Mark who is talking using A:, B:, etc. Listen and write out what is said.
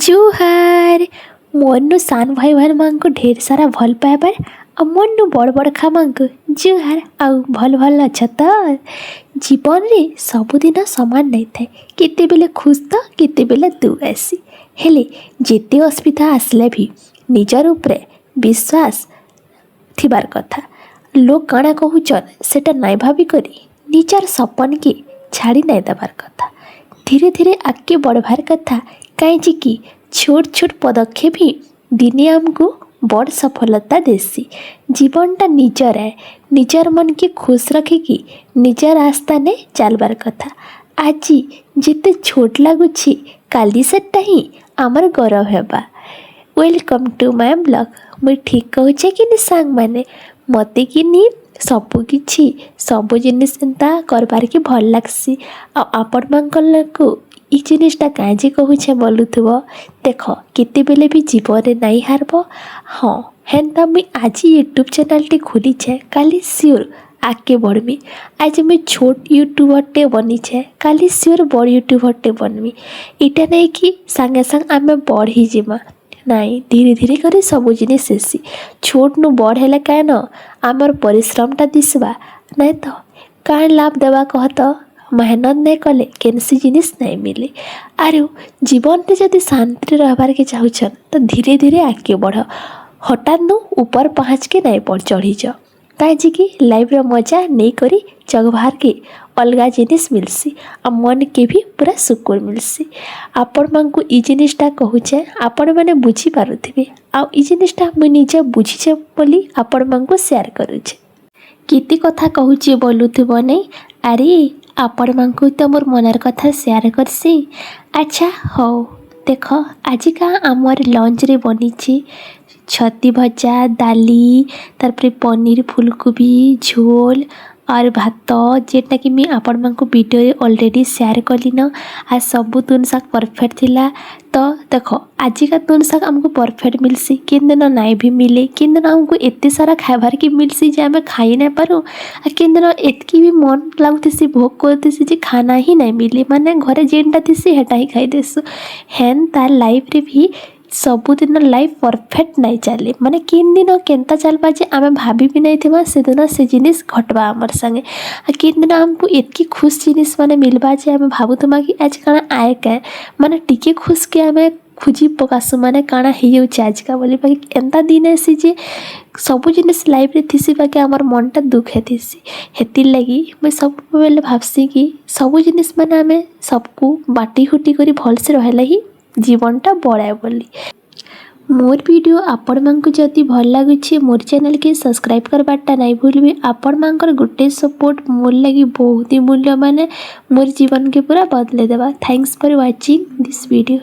A: जुहार मोरनु सान भाई भाई मां को ढेर सारा भल पाइबार आ मोरनु बड़ बड़ खा मां को जुहार आउ भल भल अच्छा तो जीवन रे सबुदिन सामान नहीं थाए केते बेले खुश तो केते बेले दुख आसी हेले जेते असुविधा आसले भी निजर उपरे विश्वास थिबार कथा लोक काଣା कहूचन सेटा नाई भाभी करी निजर सपन के छाड़ी नहीं देवार कथा धीरे धीरे आगे बढ़वार कथा कहीं कि छोट छोट पदक्षेप ही दिने आमको बड़ सफलता देसी जीवनटा निजर है निजर मन के खुश रखिकी निजर रास्ता ने चलबार कथा आज जिते छोट लगुच काली सेटा ही आमर गौरव हेबा। Welcome to my blog. मुझे ठीक कहूचे कि सांग माने मते कि सबकि सब जिनिस एंता करबार के भल लागसी आपण मानक ई जिनिसटा काजी कहूचे बोलुथुब देख केते बेले भी जीवन नहीं हारब। हाँ हेन्ता मुई आज यूट्यूब चैनल टी खोलीछे काली सियोर आगे बढ़मी। आज मुई छोट यूट्यूबर टे बनीछे काली सियोर बड़ यूट्यूबर टे बनमी। इटा नहीं कि सांगे सांग आमे बढ़ ही जिमा नाई धीरे धीरे कर सब जिनिस हेसी छोट नु बड़ हेले कान आमर परिश्रमटा दिसबा नहीं तो कान लाभ देवा कह तो मेहनत नहीं कले केनसी जिनिस नहीं मिले। आरे जीवन में जदि शांति रहबार के चाहूछन तो धीरे धीरे आगे बढ़ हठात नु ऊपर पहुँच के नहीं पड़ चढ़ी जाओ कहीं कि लाइफ रो मजा नहीं करी जग बाहर के अलगा जिनिस मिलसी आ मन के भी पूरा सुकून मिलसी। आपण मानकु ई जिनिसटा कहूचे आपण माने बुझी पारुथिबे आ ई जिनिसटा मुई निजे बुझीचे बोली आपण मानकु शेयर करूचे। केते कथा कहूचे बोलुथिब नहीं अरे आपण मानकु तो मोर मनर कथा शेयर करसी। अच्छा हो देख आज का आमर लंच रे बनीची छती भजा दाली तारपरे पनीर फूलकोबी झोल और भात जेटा कि मैं आपण मानकु वीडियो रे ऑलरेडी शेयर कली न आ सब तुन शाक परफेक्ट थिला। तो देख आज का तुन शाक हमको परफेक्ट मिलसी किन दिन नाई भी मिले किन दिन हमको एते सारा खाइबार के मिलसी जे आमे खाई ना पारू आ किन दिन एतकी भी मन लागुथिसी भोग करथिसी जे खाना ही नहीं मिले माने घरे जेनटा थिसी हेटा ही खाई देसु। हेन तार लाइफ रे भी सबुदिन लाइफ परफेक्ट नहीं चले माने किन दिन केनता चलबा जे आमे भाभी भी नहीं थिबा से दिन से जिनिस घटबा हमर संगे आ किन दिन हमको एतकी खुश जिनिस माने मिलबा जे आमे भाबुतमा कि आज काना आए के माने टिके खुश के आमे खुजी पकासु माने काना हे जाउछ आज का बोली बाकी एंता दिन ऐसी जे सब जिनिस लाइफ रे थिसी बाकी हमर मनटा दुख हेतिसी हेति लगी मैं सब बेले भाबसी कि सब जिनिस माने आमे सबको बाटी हुटी करी भल से रहले ही जीवनटा बड़ाए बोली। मोर वीडियो आपण मानकु जदि भल लागुछि मोर चैनल के सब्सक्राइब करबाटा नहीं भूलबे। आपण मानकर गुटे सपोर्ट मोर लगी बहुत ही मूल्य माने मोर जीवन के पूरा बदले देबा। Thanks for watching this video.